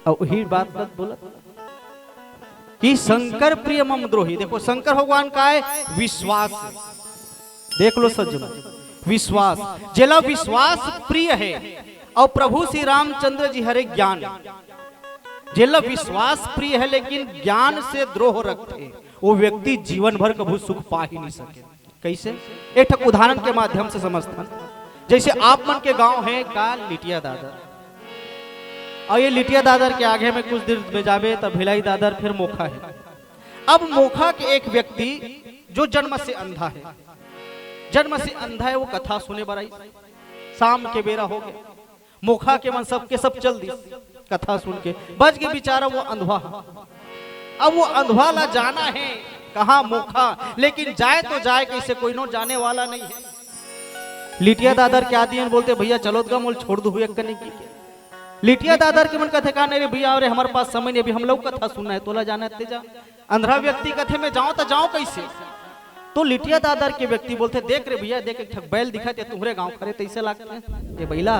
और वही बात मत बोला कि शंकर प्रिय मम द्रोही। देखो शंकर भगवान का है विश्वास। देख लो सज्जनों, विश्वास जेला विश्वास प्रिय है। और प्रभु श्री रामचंद्र जी हरे ज्ञान, जेला विश्वास प्रिय है लेकिन ज्ञान से द्रोह रखते, वो व्यक्ति जीवन भर कभी सुख पा ही नहीं सके। कैसे? एक उदाहरण के माध्यम से समझता। जैसे आप मन के गांव है का लिटिया दादर, और ये लिटिया दादर के आगे में कुछ देर में जावे तब भिलाई दादर, फिर मोखा है। अब मोखा के एक व्यक्ति जो जन्म से अंधा है, जन्म से अंधा है, वो कथा सुने बराई। शाम के बेरा हो गया, मोखा के मन सब के सब चल दी कथा सुन के, बच के बेचारा वो अंधवा। अब वो अंधवा ला जाना है कहा मोखा, लेकिन जाए तो जाए कैसे, कोई नो जाने वाला नहीं है। लिटिया दादर के आदि बोलते भैया चलो तो मोल छोड़ दो हुए करने की। लिटिया दादर के मन कथे का नहीं भैया, अरे हमारे पास समय नहीं, अभी हम लोग कथा सुनना है, तोला जाना है जा। अंधा व्यक्ति कथे में जाओ तो जाओ कैसे? तो लिटिया दादर के व्यक्ति बोलते देख रे भैया, देख एक बैल दिखाते तुम्हारे गांव खरे, तैसे लगते हैं ये बैला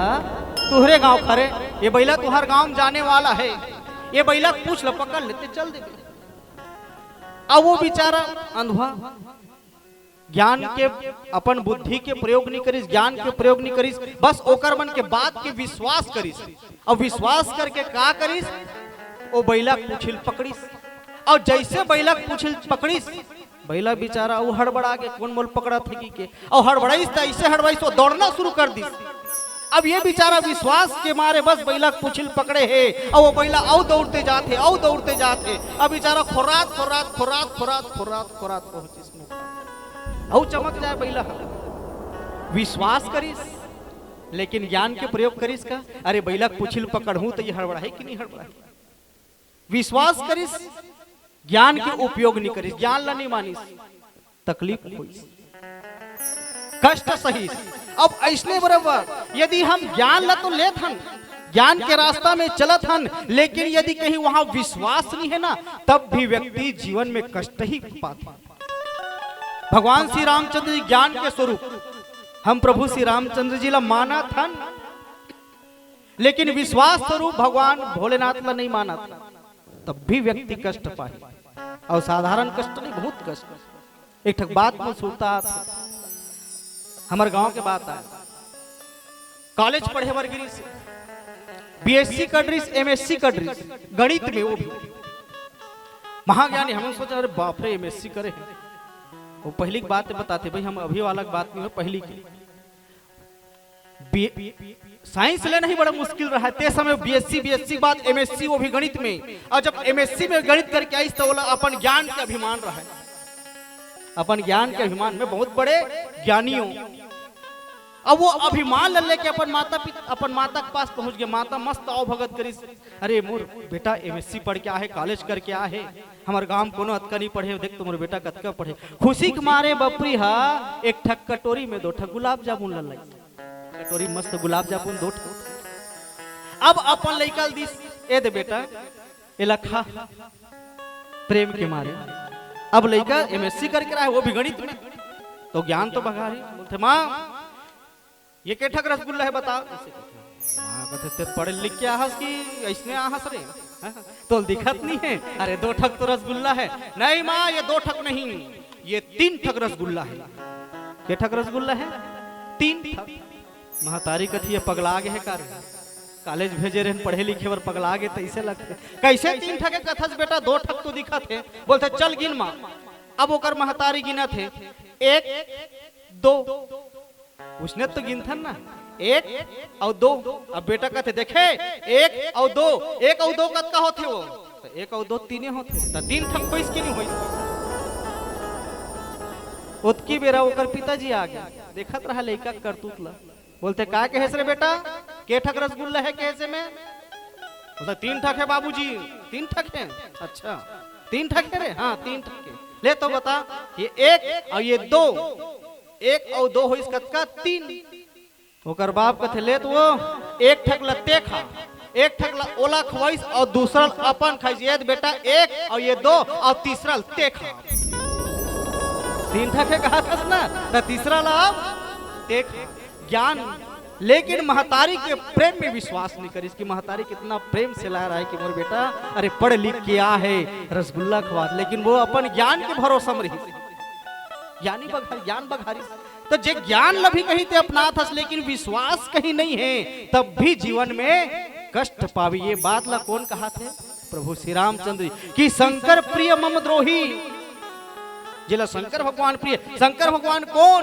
तुम्हारे गांव खरे, ये बैला तुम्हारे गांव जाने वाला है, ये बैला पूछ लो पकड़ लेते चल दे। अब वो बेचारा अंधा, ज्ञान के अपन बुद्धि के प्रयोग नहीं करिस, ज्ञान के प्रयोग नहीं करिस, बस ओकर मन के बात के विश्वास करिस। और विश्वास करके का करिस, वो बैला पूछिल पकड़िस। और जैसे बैला पूछिल पकड़िस, बैला बेचारा वो हड़बड़ा के कौन मोल पकड़ा थे के, और हड़बड़ाइस ऐसे हड़बड़ाइस वो दौड़ना शुरू कर दी। अब ये बेचारा विश्वास के मारे बस बैला पूछिल पकड़े है, और वो बैला औ दौड़ते जाते, औ दौड़ते जाते। अब बेचारा खोरात खोरात खोरात खोरात खोरात खोरात पहुंचिस औ चमक जाए बैला। विश्वास करिस लेकिन ज्ञान के प्रयोग करिस का, अरे बैला पूछिल पकड़ू तो ये हड़बड़ा है कि नहीं हड़बड़ा। विश्वास करिस, ज्ञान के उपयोग नहीं करिस, ज्ञान ला नहीं मानिस, तकलीफ होई, कष्ट सही। अब ऐसने बराबर यदि हम ज्ञान ला तो लेत हन, ज्ञान के रास्ता में चलत हन, लेकिन यदि कहीं वहां विश्वास नहीं है ना, तब भी व्यक्ति जीवन में कष्ट ही पाता। भगवान श्री रामचंद्र जी ज्ञान के स्वरूप, हम प्रभु श्री रामचंद्र जी ला माना था, लेकिन विश्वास स्वरूप भगवान भोलेनाथ ला नहीं माना था, तब भी व्यक्ति कष्ट पाए। और साधारण कष्ट नहीं, बहुत कष्ट। एक बात में सुनता था, हमारे गांव के बात आया, कॉलेज पढ़े वर्गिरी से बीएससी कर रही, एमएससी कर रही गणित में, वो भी महाज्ञानी। हमें सोचा अरे बाप रे एमएससी करे, वो पहली की बात बताते भाई, हम अभी वाला बात नहीं है, पहली की साइंस लेना ही बड़ा मुश्किल रहा है ते समय। बीएससी बाद एमएससी, वो भी गणित में। और जब एमएससी में गणित करके आई तो बोला अपन ज्ञान के अभिमान रहा है, अपन ज्ञान के अभिमान में बहुत बड़े ज्ञानियों। अब वो अभिमान लेके अपन माता के पास पहुंच गए। माता मस्त आओ भगत करी, अरे मोर बेटा एमएससी पढ़ के आहे, कॉलेज करके आहे, हमारे गांव कोनो अतका नहीं पढ़े, देख तुम्हारे बेटा कतका पढ़े। खुशी के मारे बपरी हा एक ठक कटोरी में 2 ठक गुलाब जामुन लाई, कटोरी मस्त गुलाब जामुन 2 ठक। अब अपन लइका दिस ए दे बेटा ए लखा, प्रेम के मारे। अब लइका एमएससी करके रहा है, वो भी गणित में, तो ज्ञान तो बघा रही। बोलते माँ ये के ठक रसगुल्ला है बता। माँ कहते पढ़े लिख के आहस की ऐसने आहस रे, तो दिखत नहीं है, अरे 2 ठक तो रसगुल्ला है। नहीं माँ ये 2 ठक नहीं, ये 3 ठक रसगुल्ला है। के ठक रसगुल्ला है? 3 ठक। महतारी कथी पगला गे है कार, कॉलेज भेजे रहे पढ़े लिखे बर पगला गे, तैसे लगते कैसे 3 ठके कथस बेटा 2 ठक तो दिखा थे। बोलते चल गिन माँ। अब ओकर महतारी गिना थे 1 2, उसने तो गिनथन ना 1 और 2। अब बेटा कहते देखे 1 और 2, 1 और 2 कत का होते वो, तो 1 और 2 3 होते, तो 3 ठक कोई इसकी नहीं हुई। उतकी बेरा ओकर पिताजी आ गया, देखत रहा लइका करतूत ला। बोलते का कहे रे बेटा, के ठक रसगुल्ला है कैसे में? बोलता 3 ठक है बाबूजी। 3 ठक है? अच्छा 3 ठक है रे? हाँ 3 ठक है। ले तो बता, ये 1 और ये 2, 1 और 2 हो इस कतका 3। ओकर बाप कथे ले तो वो 1 ठक लते खा, 1 ठक ला ओला खवाइस और दूसरा अपन खाइस। ये बेटा 1 और ये 2 और तीसरा लते खा। 3 ठक है कहा था ना, तो तीसरा ला ते खा। ज्ञान लेकिन महतारी के प्रेम में विश्वास नहीं करी। इसकी महतारी कितना प्रेम से ला रहा है कि मोर बेटा अरे पढ़ लिख के आ है रसगुल्ला खवा, लेकिन वो अपन ज्ञान के भरोसा में रही, ज्ञान बघारी। तो जे ज्ञान लभी कहीं ते अपना था, लेकिन विश्वास कहीं नहीं है, तब भी जीवन में कष्ट पावी। ये बात ला कौन कहा थे? प्रभु श्री रामचंद्र कि शंकर प्रिय मम द्रोही। जिला शंकर भगवान प्रिय, शंकर भगवान कौन?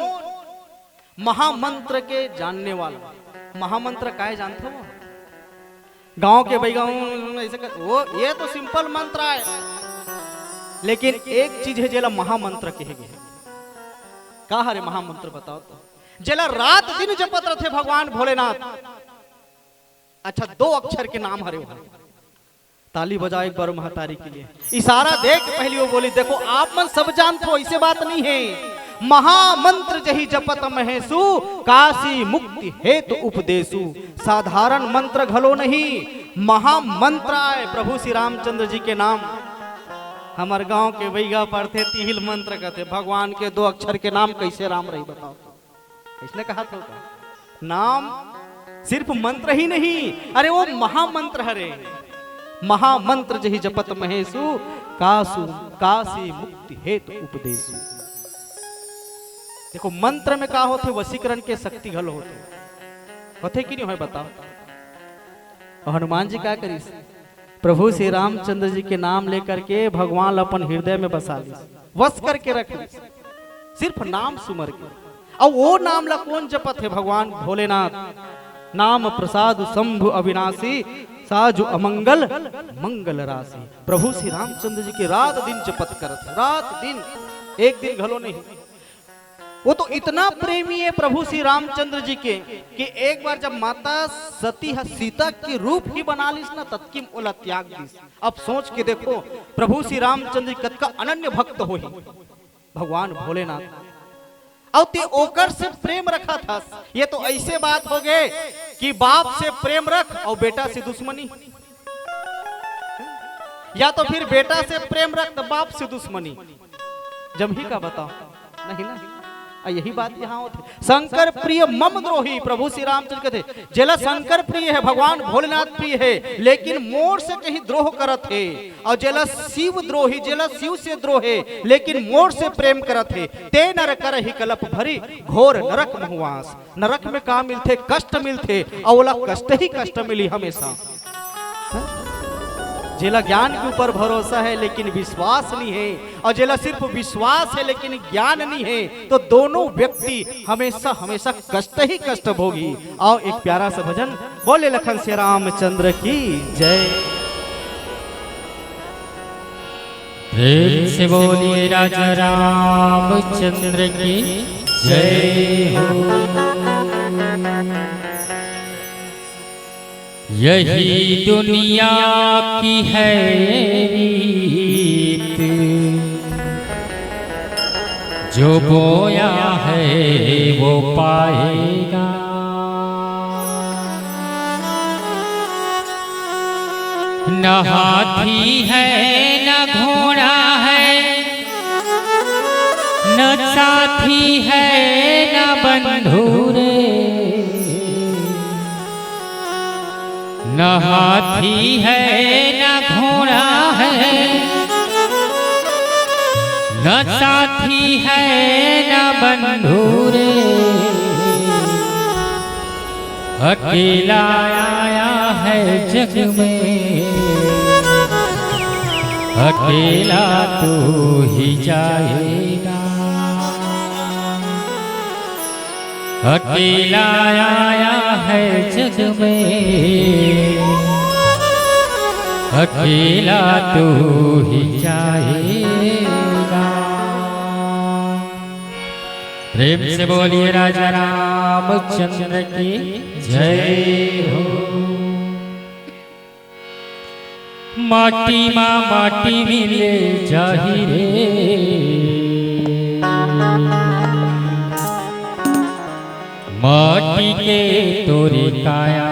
महामंत्र के जानने वाला। महामंत्र काहे जानते हो? गांव के भाई गाँव ऐसे वो ये तो सिंपल मंत्र है, लेकिन एक चीज है जेला महामंत्र कहे गए। का हरे महामंत्र बताओ तो? जेला रात दिन जपत रहे भगवान भोलेनाथ। अच्छा, 2 अक्षर के नाम हरे वहां। ताली बजाओ एक बार महतारी के लिए। इशारा देख पहली वो बोली, देखो आप मन सब जानते हो, ऐसे बात नहीं है। महामंत्र जही जपत महेशु, काशी मुक्ति हेतु उपदेशु। साधारण मंत्र घलो नहीं, महामंत्र आए प्रभु श्री रामचंद्र जी के नाम। हमारे गांव के भैया पढ़ते तिहिल मंत्र कहते। भगवान के 2 अक्षर के नाम कैसे राम रही बताओ? इसने कहा था नाम सिर्फ मंत्र ही नहीं, अरे वो महामंत्र हरे। महामंत्र जही जपत महेशु, काशी मुक्ति हेतु उपदेशु। देखो मंत्र में का होते? वशीकरण के शक्ति घल होते कि नहीं हो बताओ? और हनुमान जी क्या करी? प्रभु श्री रामचंद्र जी के नाम लेकर के भगवान अपन हृदय में बसा ली, वश करके रख ली, सिर्फ नाम सुमर के। और वो नाम ला कौन जपत है? भगवान भोलेनाथ। नाम प्रसाद शंभु अविनाशी, साजु अमंगल मंगल राशि। प्रभु श्री रामचंद्र जी के रात दिन जपत करत, रात दिन, एक दिन घलो नहीं। वो तो इतना प्रेमी है प्रभु श्री रामचंद्र जी के कि एक बार जब माता सती सीता के रूप ही बना लीस ना, तत्किम ओला त्याग दीस। अब सोच के देखो प्रभु श्री रामचंद्र जी का अनन्य भक्त हो ही भगवान भोलेनाथ। और ते ओकर से प्रेम रखा था। ये तो ऐसे बात हो गए कि बाप से प्रेम रख और बेटा से दुश्मनी, या तो फिर बेटा से प्रेम रख तो बाप से दुश्मनी। जब ही का बताओ नहीं ना, यही बात यहाँ होती। शंकर प्रिय मम द्रोही, प्रभु श्री रामचंद्र कहते जेला शंकर प्रिय है, भगवान भोलेनाथ प्रिय है, लेकिन मोर से कहीं द्रोह करत है। और जेला शिव द्रोही, जेला शिव से द्रोह है, लेकिन मोर से प्रेम करत है। ते नर कर ही कलप भरी, घोर नरक मुहवास। नरक में का मिलते? कष्ट मिलते, और ओला कष्ट ही कष्ट मिली हमेशा। जेला ज्ञान के ऊपर भरोसा है लेकिन विश्वास नहीं है, और जेला सिर्फ विश्वास है लेकिन ज्ञान नहीं है, तो दोनों व्यक्ति हमेशा हमेशा कष्ट ही कष्ट भोगी। और एक प्यारा सा भजन बोले लखन श्री रामचंद्र की जय। प्रेम से बोलिए राजा रामचंद्र की जय हो। यही दुनिया की है रीत, जो बोया है वो पाएगा। न हाथी है न घोड़ा है, न साथी है न बंधु रे। न हाथी है न घोड़ा है, न साथी है न बंधु रे। अकेला आया है जग में, अकेला तू ही जाएगा। अकेला आया है जग में, अकेला तू ही जाएगा। प्रेम से बोलिए राजा रामचंद्र की जय हो। माटी माँ माटी मिले जाही रे, माटी के तोरी काया।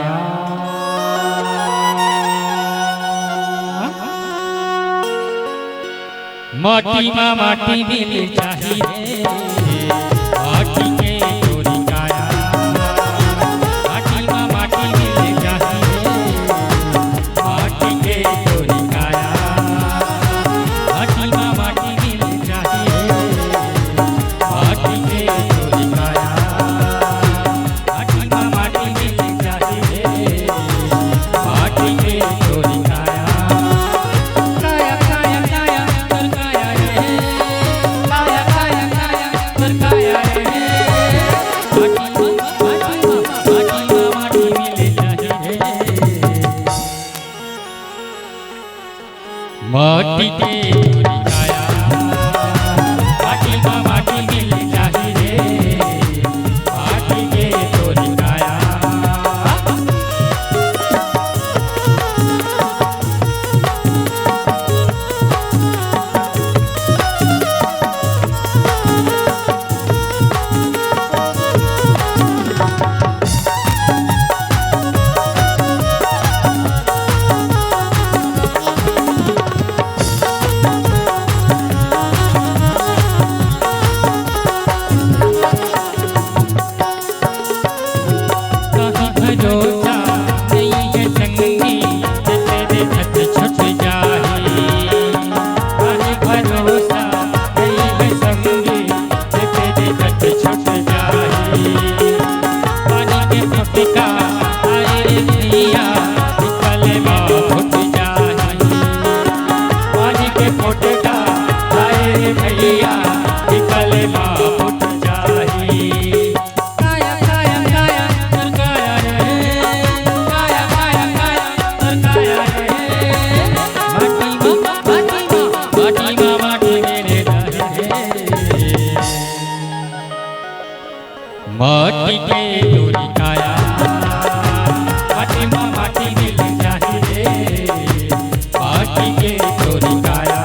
माटी माँ माटी मिले जाही रे, माटी के तोरी काया। माटी के तोरी काया माटी में माटी मिल जाही रे माटी के तोरी काया भरोसा नहीं है संगी तेरे छत छुट जाही अरे भरोसा नहीं है संगी तेरे छत छुट जाही पानी के फुटका आए भैया निकले फुट जाही पानी के फुटका आए भैया निकले फुट जाही माटी के तोरी काया माटी में माटी मिल जाही रे माटी के तोरी काया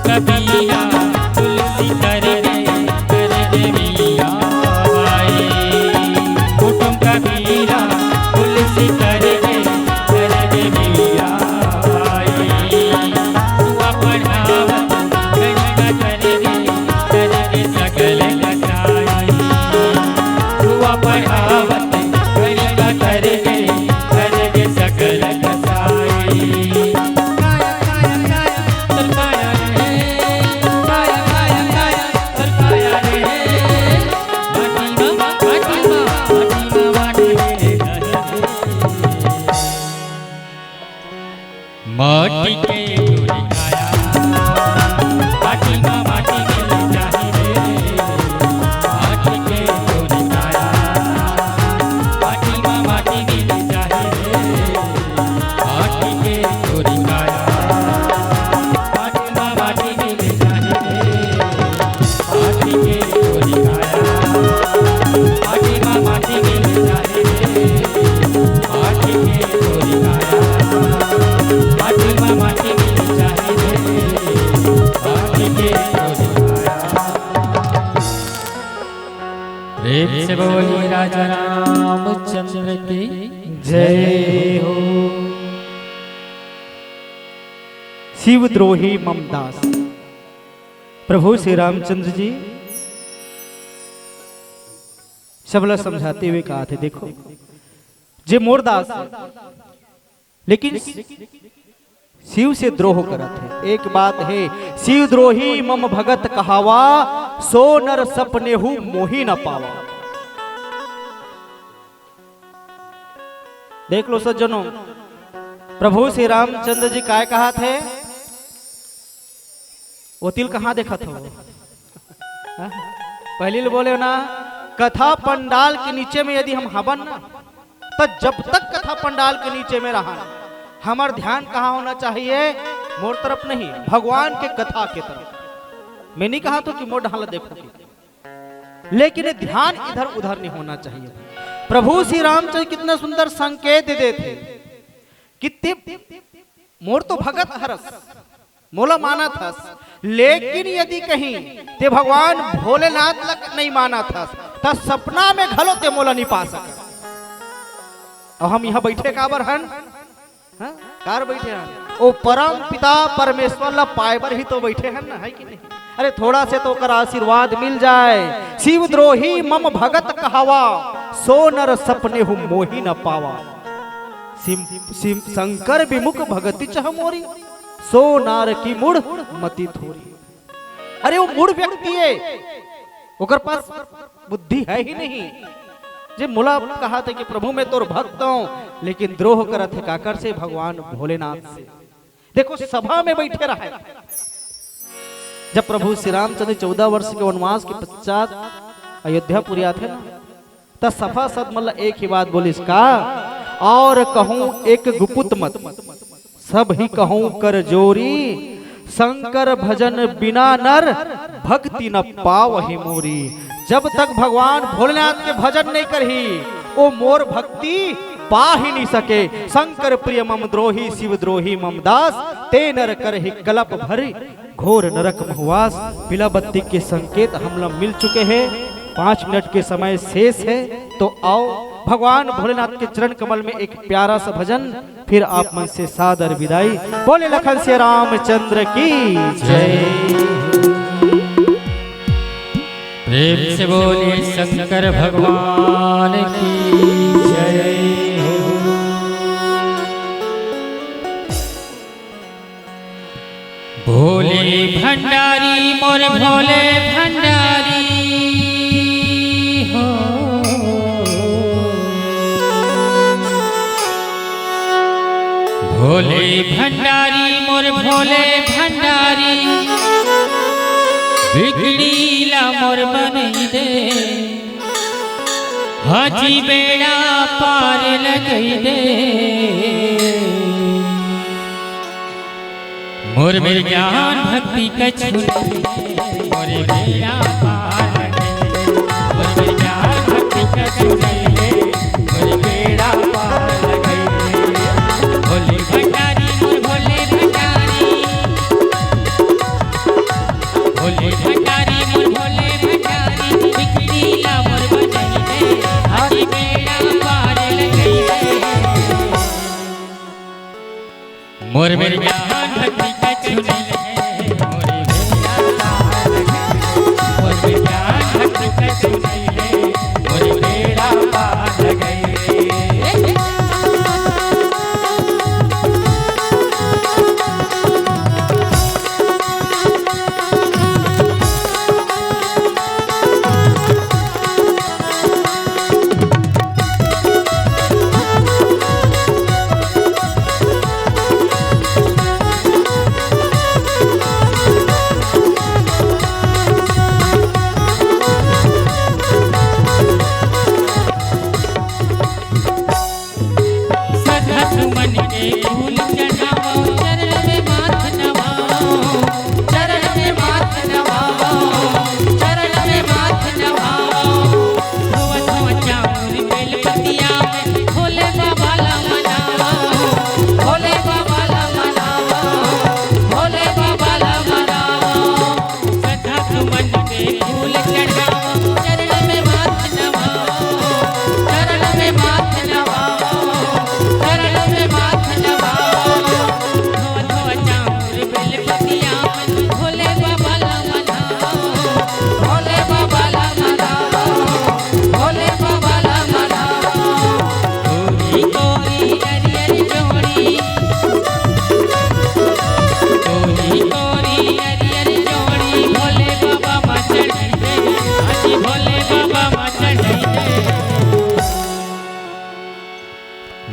कबिया तुलसी कर दे मिया भाई कुटुम कबीरा तुलसी कर दे मिया भाई हुआ पढ़ावत गणिका कर दे सकल कसाई हुआ पढ़ावत गणिका कर दे सकल कसाई माटी के तोरी काया माटी में माटी मिल जाही रे माटी के तोरी काया माटी में माटी मिल जाही रे माटी के तोरी काया माटी में माटी मिल जाही रे माटी के तोरी काया माटी में माटी मिल जाही रे माटी के तोरी काया माटी में माटी मिल जाही रे माटी के तोरी काया प्रेम से बोली राजा रामचंद्र की जय हो। शिवद्रोही ममदास प्रभु श्री रामचंद्र जी सबला समझाते हुए कहा थे, देखो जे मोरदास है, लेकिन शिव से द्रोह करत है। एक बात है, शिव द्रोही मम भगत कहावा, सो नर सपने हु मोही न पावा। देख लो सज्जनों, प्रभु श्री रामचंद्र जी काय कहा थे, वो तिल कहां देखा था? पहले बोले ना, कथा पंडाल के नीचे में यदि हम हवन ना, तो जब तक कथा पंडाल के नीचे में रहा, हमार ध्यान कहाँ होना चाहिए? मोर तरफ नहीं, भगवान के कथा के तरफ। मैं नहीं कहा तो कि मोर ढाल देखोगे, लेकिन ध्यान इधर उधर नहीं होना चाहिए। प्रभु श्री रामचंद्र कितना सुंदर संकेत दे थे, कितने मोर तो भगत हरस मोला माना था, लेकिन यदि कहीं ते भगवान भोलेनाथ लग नहीं माना था, तो सपना में घलो ते मोला नहीं पा सका। और हम यहाँ बैठे काबर हन, हाँ? कार बैठे हैं ओ परम पिता परमेश्वर ला पाए ही तो बैठे हैं ना, है कि नहीं? अरे थोड़ा से तो कर आशीर्वाद मिल जाए। शिव द्रोही मम भगत कहावा, सो नर सपने हूँ मोही न पावा। शंकर विमुख भगति चह मोरी, सो नार की मुड़ मति थोरी। अरे वो मूड व्यक्ति है, ओकर पास बुद्धि है ही नहीं। जे मुला कहा था कि प्रभु मैं तोर भक्त हूं, लेकिन द्रोह करत है काकर से, भगवान भोलेनाथ से। देखो सभा में बैठे रहे, जब प्रभु श्री रामचंद्र 14 वर्ष के वनवास के पश्चात अयोध्यापुरी आते ना, तब सभा सदमल एक ही बात बोली इसका, और कहूं एक गुपुत मत, सब ही कहूं कर जोरी, शंकर भजन बिना नर भक्ति न पावहि मोरी। जब तक भगवान भोलेनाथ के भजन नहीं करही, वो मोर भक्ति पा ही नहीं सके। शंकर प्रिय मम द्रोही, शिव द्रोही मम दास, ते नर करहि कलप भरी, घोर नरक महवास। पिला बत्ती के संकेत हम लोग मिल चुके हैं, 5 मिनट के समय शेष है, तो आओ भगवान भोलेनाथ के चरण कमल में एक प्यारा सा भजन, फिर आप मन से सादर विदाई। बोले लखन से रामचंद्र की जय। प्रेम से बोले शंकर भगवान की जय हो। भोले भंडारी मोर भोले भंडारी हो, भोले भंडारी मोर भोले भंडारी, बिगड़ीला मोर बनई दे, हाजी बेड़ा पार लगई दे। मोर मेरे ज्ञान भक्ति कछु, मोर बेड़ा पार लगई दे, मोर मेरे ज्ञान भक्ति कछु नहीं, मोर बेड़ा पार लगई दे। भोले भंडारी मोर भोले भंडारी, भोले भंडारी मोर भोले भंडारी, बिगड़ीला मोर बनई दे, हाजी बेड़ा पार लगई दे। मोर मेरे ज्ञान भक्ति कछु नहीं, मोर बेड़ा पार लगई दे, मोर मेरे ज्ञान भक्ति कछु नहीं, मोर बेड़ा पार लगई दे।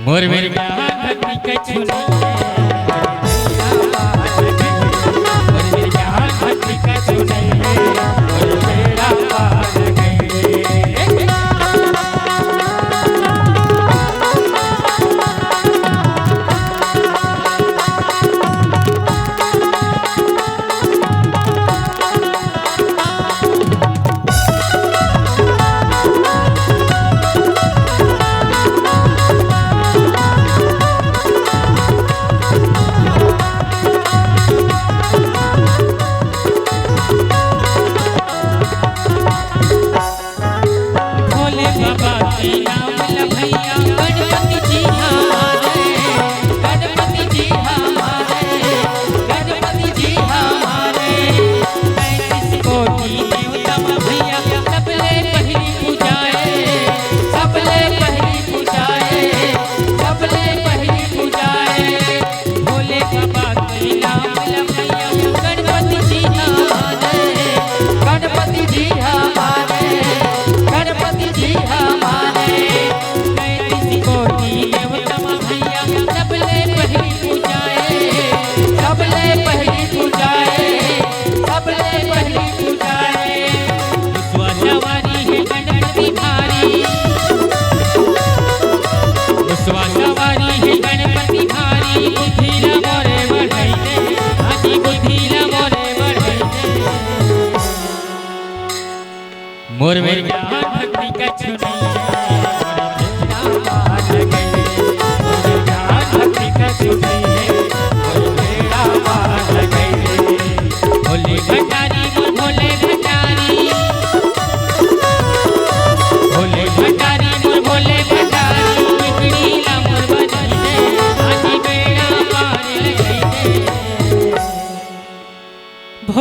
मोर मेरे ज्ञान भक्ति कछु नहीं, मोर मेरे ज्ञान भक्ति कछु नहीं, मोर बेड़ा पार लगई दे।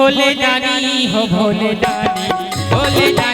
भोले दानी हो भोले दानी, भोले दानी